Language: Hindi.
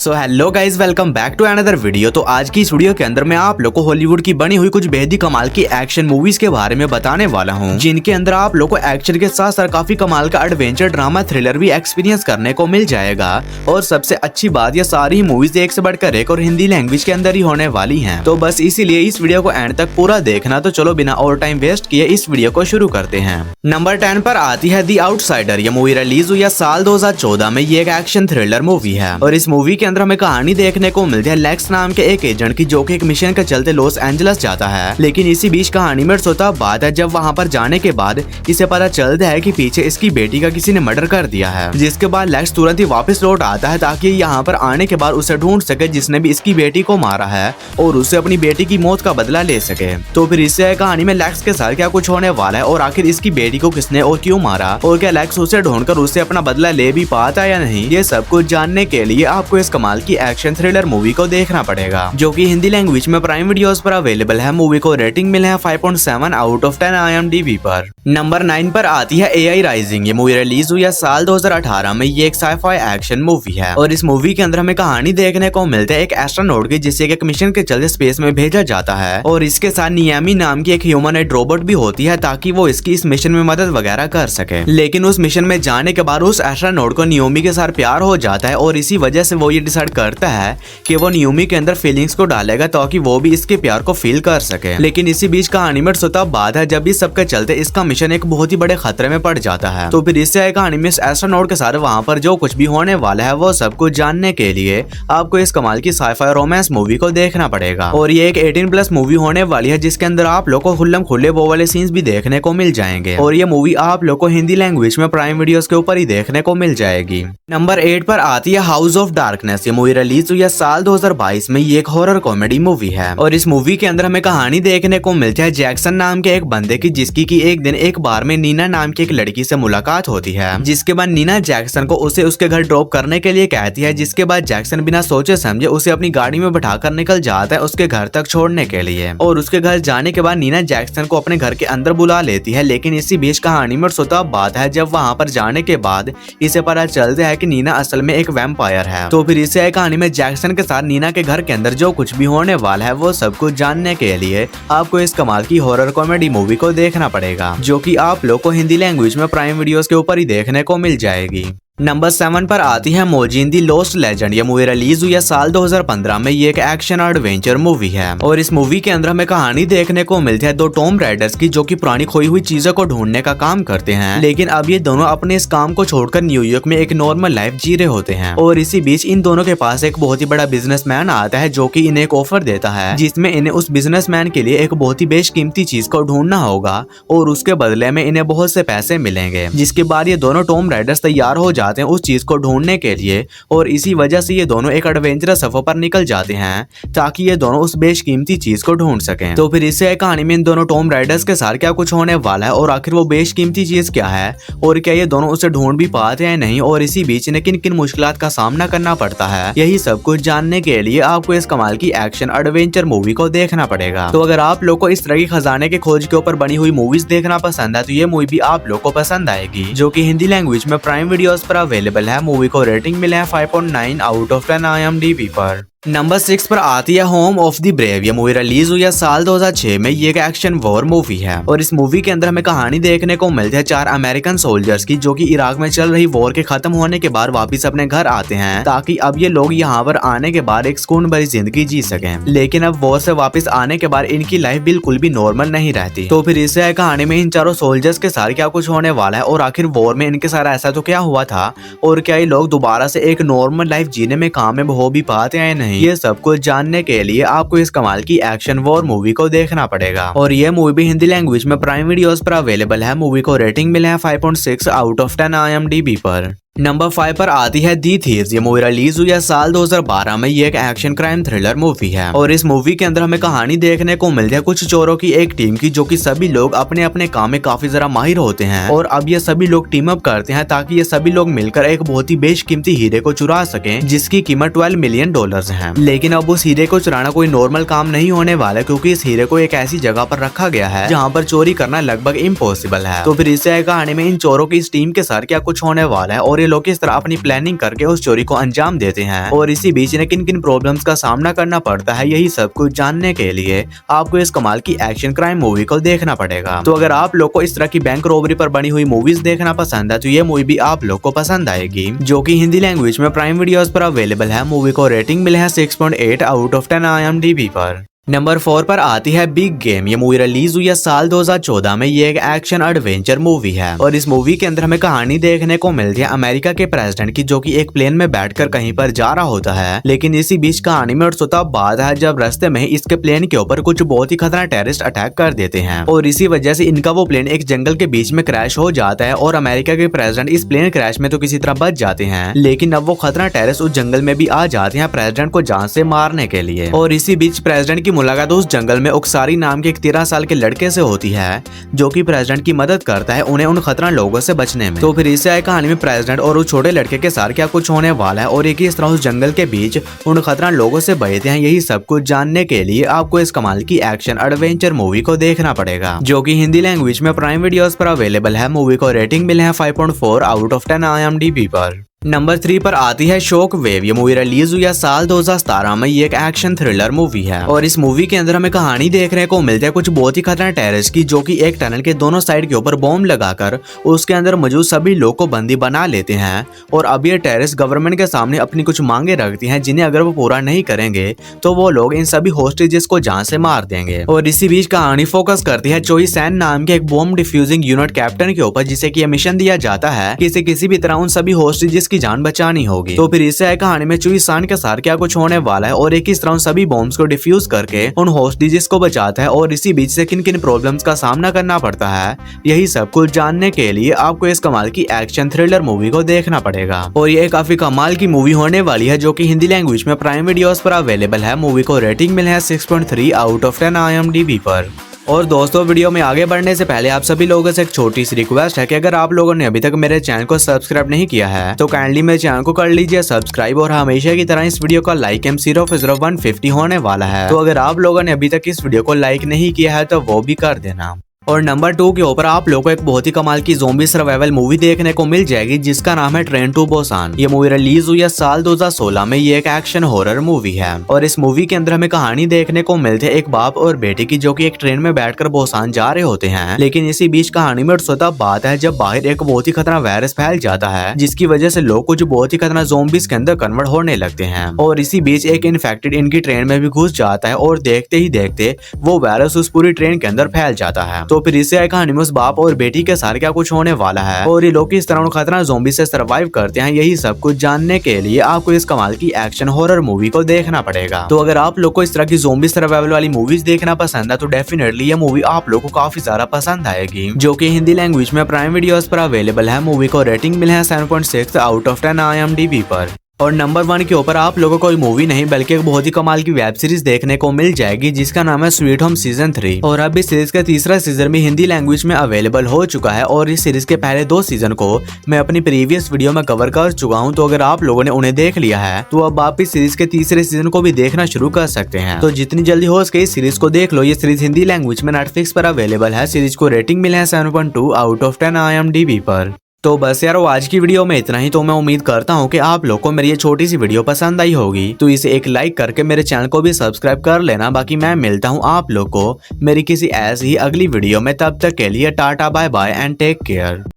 So hello guys, welcome back to another video. तो आज की इस वीडियो के अंदर मैं आप लोग को हॉलीवुड की बनी हुई कुछ बेहद ही कमाल की एक्शन मूवीज के बारे में बताने वाला हूँ, जिनके अंदर आप लोग को एक्शन के साथ साथ काफी कमाल का एडवेंचर ड्रामा थ्रिलर भी एक्सपीरियंस करने को मिल जाएगा। और सबसे अच्छी बात, ये सारी ही मूवीज एक से बढ़कर एक और हिंदी लैंग्वेज के अंदर ही होने वाली है। तो बस इसीलिए इस वीडियो को एंड तक पूरा देखना। तो चलो बिना और टाइम वेस्ट किए इस वीडियो को शुरू करते हैं। नंबर 10 पर आती है दी आउटसाइडर। ये मूवी रिलीज हुई है साल 2014 में। ये एक एक्शन थ्रिलर मूवी है और इस मूवी के अंदर हमें कहानी देखने को मिलती है लेक्स नाम के एक एजेंट की, जो कि एक मिशन के चलते लॉस एंजलिस जाता है। लेकिन इसी बीच कहानी में सोता बात है जब वहाँ पर जाने के बाद इसे पता चलता है कि पीछे इसकी बेटी का किसी ने मर्डर कर दिया है। जिसके बाद लेक्स तुरंत ही वापस लौट आता है ताकि यहाँ पर आने के बाद उसे ढूंढ सके जिसने भी इसकी बेटी को मारा है और उसे अपनी बेटी की मौत का बदला ले सके। तो फिर इससे कहानी में लेक्स के साथ क्या कुछ होने वाला है और आखिर इसकी बेटी को किसने और क्यों मारा, और क्या लेक्स उसे ढूंढकर उससे अपना बदला ले भी पाता या नहीं, ये सब कुछ जानने के लिए आपको इस कमाल की एक्शन थ्रिलर मूवी को देखना पड़ेगा, जो कि हिंदी लैंग्वेज में प्राइम वीडियोस पर अवेलेबल है। मूवी को रेटिंग मिले है 5.7 आउट ऑफ 10 IMDb पर। नंबर 9 पर आती है AI राइजिंग। ये मूवी रिलीज हुई है साल 2018 में। ये एक साइफाई एक्शन मूवी है और इस मूवी के अंदर हमें कहानी देखने को मिलता है एक एस्ट्रोनॉट की, जिसे एक मिशन के चलते स्पेस में भेजा जाता है और इसके साथ नियामी नाम की एक ह्यूमनॉइड रोबोट भी होती है ताकि वो इसकी इस मिशन में मदद वगैरह कर सके। लेकिन उस मिशन में जाने के बाद उस एस्ट्रोनॉट को नियोमी के साथ प्यार हो जाता है और इसी वजह से वो ये डिसाइड करता है कि वो नियोमी के अंदर फीलिंग्स को डालेगा ताकि वो भी इसके प्यार को फील कर सके। लेकिन इसी बीच कहानी में सोता बात है जब इस सबके चलते इसका मिशन एक बहुत ही बड़े खतरे में पड़ जाता है। तो फिर इससे कहानी में एस्ट्रोनॉट के साथ वहाँ पर जो कुछ भी होने वाला है वो सब कुछ जानने के लिए आपको इस कमाल की साइफाई रोमांस मूवी को देखना पड़ेगा। और ये एक 18+ मूवी होने वाली है जिसके अंदर आप लोग को खुल्लम खुल्ले वो वाले सीन्स भी देखने को मिल जाएंगे और ये मूवी आप लोग को हिंदी लैंग्वेज में प्राइम वीडियोस के ऊपर ही देखने को मिल जाएगी। नंबर 8 पर आती है हाउस ऑफ डार्कनेस। ये मूवी रिलीज हुई है साल 2022 में। ये एक हॉरर कॉमेडी मूवी है और इस मूवी के अंदर हमें कहानी देखने को मिलती है जैक्सन नाम के एक बंदे की, जिसकी की एक दिन एक बार में नीना नाम की एक लड़की से मुलाकात होती है। जिसके बाद नीना जैक्सन को उसे उसके घर ड्रॉप करने के लिए कहती है। जिसके बाद जैक्सन बिना सोचे समझे उसे अपनी गाड़ी में बैठाकर निकल जाता है उसके घर तक छोड़ने के लिए। और उसके घर जाने के बाद नीना जैक्सन को अपने घर के अंदर बुला लेती है। लेकिन इसी बीच कहानी में सोता बात है जब वहाँ पर जाने के बाद इसे पता चलता है कि नीना असल में एक वैम्पायर है। तो फिर इसे कहानी में जैक्सन के साथ नीना के घर के अंदर जो कुछ भी होने वाला है वो सब कुछ जानने के लिए आपको इस कमाल की हॉरर कॉमेडी मूवी को देखना पड़ेगा, जो कि आप लोग को हिंदी लैंग्वेज में प्राइम वीडियोस के ऊपर ही देखने को मिल जाएगी। नंबर 7 पर आती है मोजिन दी लॉस्ट लेजेंड। ये मूवी रिलीज हुई है साल 2015 में। ये एक एक्शन एडवेंचर मूवी है और इस मूवी के अंदर हमें कहानी देखने को मिलती है दो टॉम राइडर्स की, जो कि पुरानी खोई हुई चीजों को ढूंढने का काम करते हैं। लेकिन अब ये दोनों अपने इस काम को छोड़कर न्यूयॉर्क में एक नॉर्मल लाइफ जी रहे होते हैं और इसी बीच इन दोनों के पास एक बहुत ही बड़ा बिजनेसमैन आता है, जो कि इन्हें एक ऑफर देता है जिसमें इन्हें उस बिजनेसमैन के लिए एक बहुत ही बेशकीमती चीज को ढूंढना होगा और उसके बदले में इन्हें बहुत से पैसे मिलेंगे। जिसके बाद ये दोनों टॉम राइडर्स तैयार हो जाते हैं उस चीज को ढूंढने के लिए और इसी वजह से ये दोनों एक एडवेंचरस सफर पर निकल जाते हैं ताकि ये दोनों उस बेशकीमती चीज को ढूंढ सकें। तो फिर इससे कहानी में इन दोनों टॉम राइडर्स के साथ क्या कुछ होने वाला है और आखिर वो बेशकीमती चीज क्या है और क्या ये दोनों उसे ढूंढ भी पाते हैं नहीं, और इसी बीच इन्हें किन किन मुश्किलात का सामना करना पड़ता है, यही सब कुछ जानने के लिए आपको इस कमाल की एक्शन एडवेंचर मूवी को देखना पड़ेगा। तो अगर आप लोग को इस तरह की खजाने के खोज के ऊपर बनी हुई मूवीज देखना पसंद है तो ये मूवी भी आप लोग को पसंद आएगी, जो कि हिंदी लैंग्वेज में प्राइम वीडियोस पर अवेलेबल है। मूवी को रेटिंग मिले है 5.9 आउट ऑफ 10 IMDb पर। नंबर 6 पर आती है होम ऑफ द ब्रेव। ये मूवी रिलीज हुई है साल 2006 में। ये एक एक्शन वॉर मूवी है और इस मूवी के अंदर हमें कहानी देखने को मिलती है 4 अमेरिकन सोल्जर्स की, जो कि इराक में चल रही वॉर के खत्म होने के बाद वापस अपने घर आते हैं ताकि अब ये लोग यहाँ पर आने के बाद एक सुकून भरी जिंदगी जी सकें। लेकिन अब वॉर से वापस आने के बाद इनकी लाइफ बिल्कुल भी नॉर्मल नहीं रहती। तो फिर इससे कहानी में इन चारों सोल्जर्स के साथ क्या कुछ होने वाला है और आखिर वॉर में इनके साथ ऐसा तो क्या हुआ था और क्या ये लोग दोबारा से एक नॉर्मल लाइफ जीने में कामयाब हो भी पाते हैं नहीं, ये सब कुछ जानने के लिए आपको इस कमाल की एक्शन वॉर मूवी को देखना पड़ेगा। और ये मूवी भी हिंदी लैंग्वेज में प्राइम वीडियोस पर अवेलेबल है। मूवी को रेटिंग मिले है 5.6 आउट ऑफ 10 IMDb पर। नंबर 5 पर आती है दी थीव्स। ये मूवी रिलीज हुई है साल 2012 में। ये एक एक्शन क्राइम थ्रिलर मूवी है और इस मूवी के अंदर हमें कहानी देखने को मिलती है कुछ चोरों की एक टीम की, जो कि सभी लोग अपने अपने काम में काफी जरा माहिर होते हैं और अब ये सभी लोग टीम अप करते हैं ताकि ये सभी लोग मिलकर एक बहुत ही बेशकीमती हीरे को चुरा सकें, जिसकी कीमत $12 मिलियन है। लेकिन अब उस हीरे को चुराना कोई नॉर्मल काम नहीं होने वाला, क्योंकि इस हीरे को एक ऐसी जगह पर रखा गया है जहाँ पर चोरी करना लगभग इम्पॉसिबल है। तो फिर इससे कहानी में इन चोरों की इस टीम के साथ क्या कुछ होने वाला है और ये लोग किस तरह अपनी प्लानिंग करके उस चोरी को अंजाम देते हैं और इसी बीच इन्हें किन किन प्रॉब्लम्स का सामना करना पड़ता है, यही सब कुछ जानने के लिए आपको इस कमाल की एक्शन क्राइम मूवी को देखना पड़ेगा। तो अगर आप लोग को इस तरह की बैंक रॉबरी पर बनी हुई मूवीज देखना पसंद है तो ये मूवी भी आप लोग को पसंद आएगी, जो कि हिंदी लैंग्वेज में प्राइम वीडियोस पर अवेलेबल है। मूवी को रेटिंग मिले है 6.8 आउट ऑफ 10 IMDb पर। नंबर 4 पर आती है बिग गेम। ये मूवी रिलीज हुई है साल 2014 में। ये एक एक्शन एडवेंचर मूवी है और इस मूवी के अंदर हमें कहानी देखने को मिलती है अमेरिका के प्रेसिडेंट की, जो कि एक प्लेन में बैठकर कहीं पर जा रहा होता है। लेकिन इसी बीच कहानी में उत्सुकता बात है जब रास्ते में इसके प्लेन के ऊपर कुछ बहुत ही खतरनाक टेररिस्ट अटैक कर देते हैं और इसी वजह से इनका वो प्लेन एक जंगल के बीच में क्रैश हो जाता है और अमेरिका के प्रेसिडेंट इस प्लेन क्रैश में तो किसी तरह बच जाते हैं, लेकिन अब वो खतरनाक टेररिस्ट उस जंगल में भी आ जाते हैं प्रेसिडेंट को जान से मारने के लिए। और इसी बीच प्रेसिडेंट की मुलाकात उस जंगल में उकसारी नाम के एक 13 साल के लड़के से होती है, जो कि प्रेसिडेंट की मदद करता है उन्हें उन खतरनाक लोगों से बचने में। तो फिर इससे आए कहानी में प्रेसिडेंट और उस छोटे लड़के के साथ क्या कुछ होने वाला है और एक इस तरह उस जंगल के बीच उन खतरनाक लोगों से बचते हैं, यही सब कुछ जानने के लिए आपको इस कमाल की एक्शन एडवेंचर मूवी को देखना पड़ेगा, जो कि हिंदी लैंग्वेज में प्राइम वीडियोस पर अवेलेबल है। मूवी को रेटिंग मिले है 5.4 आउट ऑफ 10 IMDb पर। नंबर 3 पर आती है शॉक वेव। ये मूवी रिलीज हुई है साल 2017 में। ये एक एक्शन थ्रिलर मूवी है और इस मूवी के अंदर हमें कहानी देखने को मिलती है कुछ बहुत ही खतरनाक टेररिस्ट की, जो कि एक टनल के दोनों साइड के ऊपर बॉम्ब लगाकर उसके अंदर मौजूद सभी लोग को बंदी बना लेते हैं। और अब ये टेररिस्ट गवर्नमेंट के सामने अपनी कुछ मांगे रखती हैं, जिन्हें अगर वो पूरा नहीं करेंगे तो वो लोग इन सभी होस्टेजेस को जान से मार देंगे। और इसी बीच कहानी फोकस करती है चोई सैन नाम के एक बॉम्ब डिफ्यूजिंग यूनिट कैप्टन के ऊपर, जिसे कि मिशन दिया जाता है कि इसे किसी भी तरह उन सभी होस्टेजेस की जान बचानी होगी। तो फिर इससे कहानी में चुई सान के साथ क्या कुछ होने वाला है और एक इस तरह उन सभी बॉम्ब्स को डिफ्यूज करके उन होस्टेजेस को बचाता है और इसी बीच से किन किन प्रॉब्लम्स का सामना करना पड़ता है, यही सब कुछ जानने के लिए आपको इस कमाल की एक्शन थ्रिलर मूवी को देखना पड़ेगा। और ये काफी कमाल की मूवी होने वाली है, जो कि हिंदी लैंग्वेज में प्राइम वीडियोस पर अवेलेबल है। मूवी को रेटिंग मिले है 6.3 आउट ऑफ 10 IMDb पर। और दोस्तों, वीडियो में आगे बढ़ने से पहले आप सभी लोगों से एक छोटी सी रिक्वेस्ट है कि अगर आप लोगों ने अभी तक मेरे चैनल को सब्सक्राइब नहीं किया है तो काइंडली मेरे चैनल को कर लीजिए सब्सक्राइब और हमेशा की तरह इस वीडियो का लाइक M0 150 होने वाला है। तो अगर आप लोगों ने अभी तक इस वीडियो को लाइक नहीं किया है तो वो भी कर देना। और नंबर 2 के ऊपर आप लोगों को एक बहुत ही कमाल की ज़ॉम्बी सर्वाइवल मूवी देखने को मिल जाएगी, जिसका नाम है ट्रेन टू बुसान। ये मूवी रिलीज हुई है साल 2016 में। ये एक एक्शन हॉरर मूवी है और इस मूवी के अंदर हमें कहानी देखने को मिलती है एक बाप और बेटी की, जो कि एक ट्रेन में बैठकर बुसान जा रहे होते हैं। लेकिन इसी बीच कहानी में उत्सुकता बात है जब बाहर एक बहुत ही खतरनाक वायरस फैल जाता है, जिसकी वजह से लोग कुछ बहुत ही खतरनाक ज़ॉम्बीज के अंदर कन्वर्ट होने लगते हैं। और इसी बीच एक इन्फेक्टेड इनकी ट्रेन में भी घुस जाता है और देखते ही देखते वो वायरस उस पूरी ट्रेन के अंदर फैल जाता है। तो फिर इससे कहानी में उस बाप और बेटी के साथ क्या कुछ होने वाला है और ये लोग किस तरह खतरनाक ज़ॉम्बी से सरवाइव करते हैं, यही सब कुछ जानने के लिए आपको इस कमाल की एक्शन हॉरर मूवी को देखना पड़ेगा। तो अगर आप लोग को इस तरह की ज़ॉम्बी सर्वाइवल वाली मूवीज देखना पसंद है तो डेफिनेटली ये मूवी आप लोग को काफी ज्यादा पसंद आएगी, जो कि हिंदी लैंग्वेज में प्राइम वीडियोस पर अवेलेबल है। मूवी को रेटिंग मिले है 7.6 आउट ऑफ 10 IMDb पर। और नंबर 1 के ऊपर आप लोगों को कोई मूवी नहीं बल्कि एक बहुत ही कमाल की वेब सीरीज देखने को मिल जाएगी, जिसका नाम है स्वीट होम सीजन 3। और अब इस सीरीज का तीसरा सीजन भी हिंदी लैंग्वेज में अवेलेबल हो चुका है और इस सीरीज के पहले 2 सीजन को मैं अपनी प्रीवियस वीडियो में कवर कर चुका हूं। तो अगर आप लोगों ने उन्हें देख लिया है तो अब आप इस सीरीज के तीसरे सीजन को भी देखना शुरू कर सकते हैं। तो जितनी जल्दी हो सके इस सीरीज को देख लो। ये सीरीज हिंदी लैंग्वेज में नेटफ्लिक्स पर अवेलेबल है। सीरीज को रेटिंग मिले है 7.2 आउट ऑफ 10 IMDb पर। तो बस यार, आज की वीडियो में इतना ही। तो मैं उम्मीद करता हूँ कि आप लोग को मेरी ये छोटी सी वीडियो पसंद आई होगी, तो इसे एक लाइक करके मेरे चैनल को भी सब्सक्राइब कर लेना। बाकी मैं मिलता हूँ आप लोग को मेरी किसी ऐसी ही अगली वीडियो में। तब तक के लिए tata bye bye and take care.